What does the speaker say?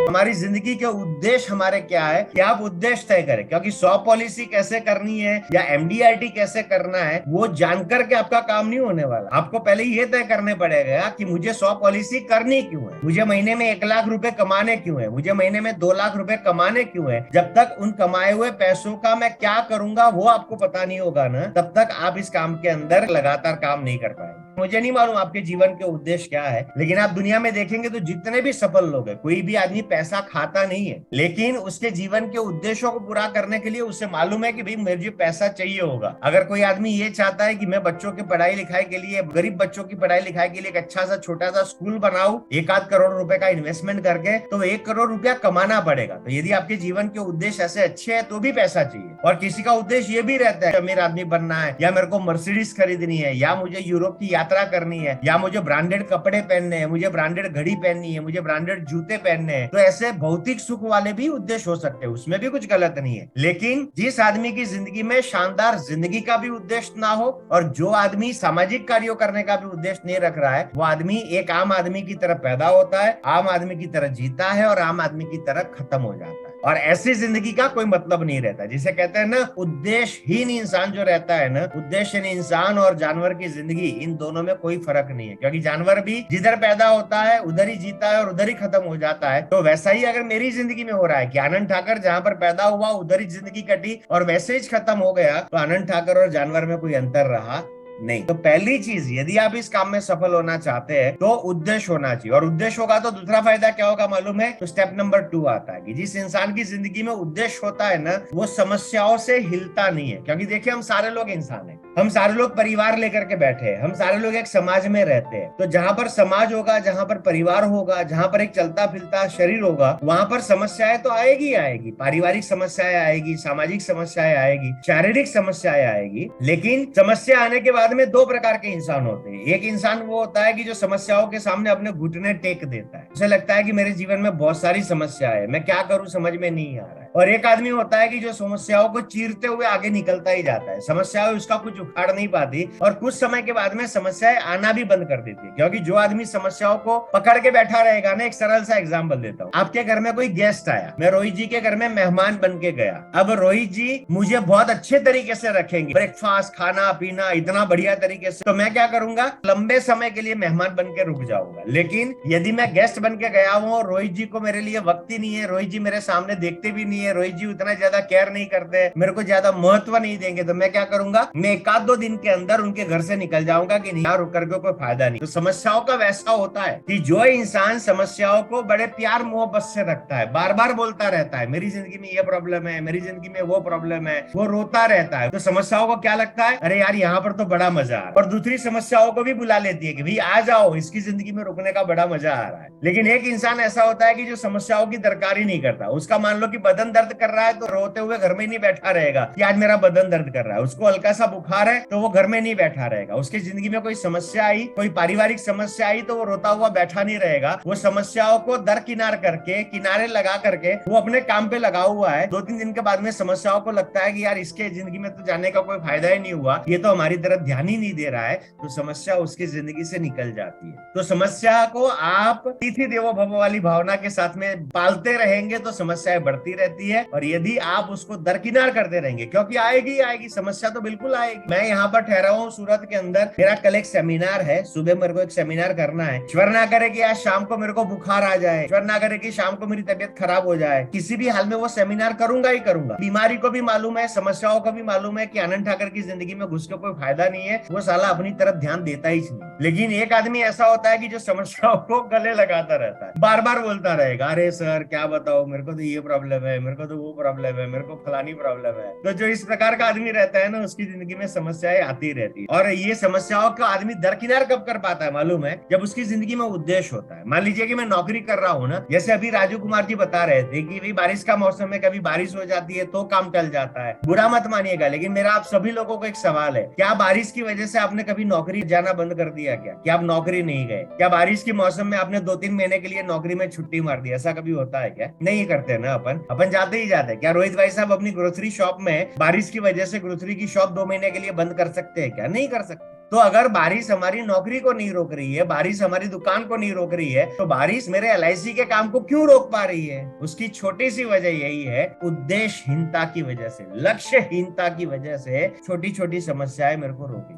हमारी जिंदगी के उद्देश्य हमारे क्या है कि आप उद्देश्य तय करें, क्योंकि 100 पॉलिसी कैसे करनी है या एमडीआरटी कैसे करना है वो जानकर के आपका काम नहीं होने वाला। आपको पहले ये तय करने पड़ेगा कि मुझे 100 पॉलिसी करनी क्यों है, मुझे महीने में 1 लाख रुपए कमाने क्यों है, मुझे महीने में 2 लाख रुपए कमाने क्यों है। जब तक उन कमाए हुए पैसों का मैं क्या करूंगा वो आपको पता नहीं होगा ना, तब तक आप इस काम के अंदर लगातार काम नहीं कर पाएंगे। मुझे नहीं मालूम आपके जीवन के उद्देश्य क्या है, लेकिन आप दुनिया में देखेंगे तो जितने भी सफल लोग हैं, कोई भी आदमी पैसा खाता नहीं है, लेकिन उसके जीवन के उद्देश्यों को पूरा करने के लिए उसे मालूम है कि भाई मुझे पैसा चाहिए होगा। अगर कोई आदमी ये चाहता है कि मैं बच्चों की पढ़ाई लिखाई के लिए, गरीब बच्चों की पढ़ाई लिखाई के लिए एक अच्छा सा छोटा सा स्कूल बनाऊं 1 आध करोड़ रुपए का इन्वेस्टमेंट करके, तो 1 करोड़ रुपया कमाना पड़ेगा। तो यदि आपके जीवन के उद्देश्य ऐसे अच्छे हैं तो भी पैसा चाहिए। और किसी का उद्देश्य ये भी रहता है अमीर आदमी बनना है, या मेरे को मर्सिडीज खरीदनी है, या मुझे यूरोप की यात्रा करनी है, या मुझे ब्रांडेड कपड़े पहनने हैं, मुझे ब्रांडेड घड़ी पहननी है, मुझे ब्रांडेड जूते पहनने हैं। तो ऐसे भौतिक सुख वाले भी उद्देश्य हो सकते हैं, उसमें भी कुछ गलत नहीं है। लेकिन जिस आदमी की जिंदगी में शानदार जिंदगी का भी उद्देश्य ना हो, और जो आदमी सामाजिक कार्यों करने का भी उद्देश्य नहीं रख रहा है, वो आदमी एक आम आदमी की तरह पैदा होता है, आम आदमी की तरह जीता है और आम आदमी की तरह खत्म हो जाता है। और ऐसी जिंदगी का कोई मतलब नहीं रहता। जिसे कहते हैं ना उद्देश्यहीन इंसान जो रहता है ना, उद्देश्यहीन इंसान और जानवर की जिंदगी, इन दोनों में कोई फर्क नहीं है, क्योंकि जानवर भी जिधर पैदा होता है उधर ही जीता है और उधर ही खत्म हो जाता है। तो वैसा ही अगर मेरी जिंदगी में हो रहा है कि आनंद ठाकर जहां पर पैदा हुआ उधर ही जिंदगी कटी और वैसे ही खत्म हो गया, तो आनंद ठाकर और जानवर में कोई अंतर रहा नहीं। तो पहली चीज, यदि आप इस काम में सफल होना चाहते हैं तो उद्देश्य होना चाहिए। और उद्देश्य होगा तो दूसरा फायदा क्या होगा मालूम है? तो स्टेप नंबर 2 आता है कि जिस इंसान की जिंदगी में उद्देश्य होता है ना, वो समस्याओं से हिलता नहीं है। क्योंकि देखिए, हम सारे लोग इंसान हैं, हम सारे लोग परिवार लेकर के बैठे हैं, हम सारे लोग एक समाज में रहते हैं। तो जहां पर समाज होगा, जहां पर परिवार होगा, जहां पर एक चलता फिरता शरीर होगा, वहां पर समस्याएं तो आएगी आएगी। पारिवारिक समस्याएं आएगी, सामाजिक समस्याएं आएगी, शारीरिक समस्याएं आएगी। लेकिन समस्या आने के बाद में 2 प्रकार के इंसान होते हैं। एक इंसान वो होता है कि जो समस्याओं के सामने अपने घुटने टेक देता है, उसे लगता है कि मेरे जीवन में बहुत सारी समस्या है, मैं क्या करूं समझ में नहीं आ रहा है। और एक आदमी होता है कि जो समस्याओं को चीरते हुए आगे निकलता ही जाता है, समस्याएं उसका कुछ उखाड़ नहीं पाती और कुछ समय के बाद में समस्याएं आना भी बंद कर देती है। क्योंकि जो आदमी समस्याओं को पकड़ के बैठा रहेगा ना, एक सरल सा एग्जाम्पल देता हूँ। आपके घर में कोई गेस्ट आया, मैं रोहित जी के घर में मेहमान बन के गया। अब रोहित जी मुझे बहुत अच्छे तरीके से रखेंगे, ब्रेकफास्ट, खाना पीना इतना बढ़िया तरीके से, तो मैं क्या करूंगा, लंबे समय के लिए मेहमान बन के रुक जाऊंगा। लेकिन यदि मैं गेस्ट बन के गया हूं और रोहित जी को मेरे लिए वक्त ही नहीं है, रोहित जी मेरे सामने देखते भी नहीं है, रोहित जी उतना ज्यादा केयर नहीं करते, मेरे को ज्यादा महत्व नहीं देंगे, तो मैं क्या करूंगा, मैं 1 आध 2 दिन के अंदर उनके घर से निकल जाऊंगा कि नहीं यार, रुक करके कोई फायदा नहीं। तो समस्याओं का वैसा होता है कि जो इंसान समस्याओं को बड़े प्यार मोहब्बत से रखता है, बार बार बोलता रहता है मेरी जिंदगी में ये प्रॉब्लम है, मेरी जिंदगी में वो प्रॉब्लम है, वो रोता रहता है, तो समस्याओं को क्या लगता है, अरे यार यहाँ पर तो बड़ा मजा आ रहा है। और दूसरी समस्याओं को भी बुला लेती है कि भाई आ जाओ, इसकी जिंदगी में रुकने का बड़ा मजा आ रहा है। लेकिन एक इंसान ऐसा होता है कि जो समस्याओं की दरकार ही नहीं करता। उसका मान लो कि बदन दर्द कर रहा है तो रोते हुए घर में नहीं बैठा रहेगा कि आज मेरा बदन दर्द कर रहा है। उसको हल्का सा बुखार है तो वो घर में नहीं बैठा रहेगा। उसकी जिंदगी में कोई समस्या आई, कोई पारिवारिक समस्या आई, तो वो रोता हुआ बैठा नहीं रहेगा। वो समस्याओं को दरकिनार करके, किनारे लगा करके वो अपने काम पे लगा हुआ है। 2-3 दिन के बाद में समस्याओं को लगता है कि यार इसके जिंदगी में तो जाने का कोई फायदा ही नहीं हुआ, ये तो हमारी तरफ ध्यान ही नहीं दे रहा है, तो समस्या उसकी जिंदगी से निकल जाती है। तो समस्या को आप तिथि देवो भव वाली भावना के साथ में पालते रहेंगे तो समस्याएं बढ़ती रहती है। और यदि आप उसको दरकिनार करते रहेंगे, क्योंकि आएगी आएगी समस्या, तो बिल्कुल आएगी। मैं यहाँ पर ठहरा हूँ सूरत के अंदर, मेरा कल एक सेमिनार है, सुबह मेरे को एक सेमिनार करना है। ईश्वर ना करे कि आज शाम को मेरे को बुखार आ जाए, ईश्वर ना करे कि शाम को मेरी तबीयत खराब हो जाए, किसी भी हाल में वो सेमिनार करूंगा ही करूंगा। बीमारी को भी मालूम है, समस्याओं को भी मालूम है कि आनंद ठाकर की जिंदगी में घुस के कोई फायदा नहीं है, वो साला अपनी तरफ ध्यान देता ही नहीं। लेकिन एक आदमी ऐसा होता है कि जो समस्याओं को गले लगाता रहता है, बार बार बोलता रहेगा, अरे सर क्या बताओ, मेरे को तो ये प्रॉब्लम है, मेरे को तो वो प्रॉब्लम है, मेरे को फलानी प्रॉब्लम है। तो जो इस प्रकार का आदमी रहता है ना, उसकी जिंदगी में समस्याएं आती रहती है। और ये समस्याओं का आदमी दरकिनार कब कर पाता है मालूम है? जब उसकी जिंदगी में उद्देश्य होता है। मान लीजिए कि मैं नौकरी कर रहा हूँ ना, जैसे अभी राजू कुमार जी बता रहे थे कि भाई बारिश का मौसम है, कभी बारिश हो जाती है तो काम टल जाता है, बुरा मत मानिएगा। लेकिन मेरा आप सभी लोगों को एक सवाल है, क्या बारिश की वजह से आपने कभी नौकरी जाना बंद कर दिया? क्या आप नौकरी नहीं गए? क्या बारिश के मौसम में आपने 2-3 महीने के लिए नौकरी में छुट्टी मार दी? ऐसा कभी होता है क्या? नहीं करते ना, अपन जाते ही जाते। क्या रोहित भाई साहब अपनी ग्रोसरी शॉप में बारिश की वजह से ग्रोसरी की शॉप 2 महीने के लिए बंद कर सकते हैं क्या? नहीं कर सकते। तो अगर बारिश हमारी नौकरी को नहीं रोक रही है, बारिश हमारी दुकान को नहीं रोक रही है, तो बारिश मेरे LIC के काम को क्यों रोक पा रही है? उसकी छोटी सी वजह यही है, उद्देश्यहीनता की वजह से, लक्ष्यहीनता की वजह से छोटी छोटी समस्याएं मेरे को रोक रही है।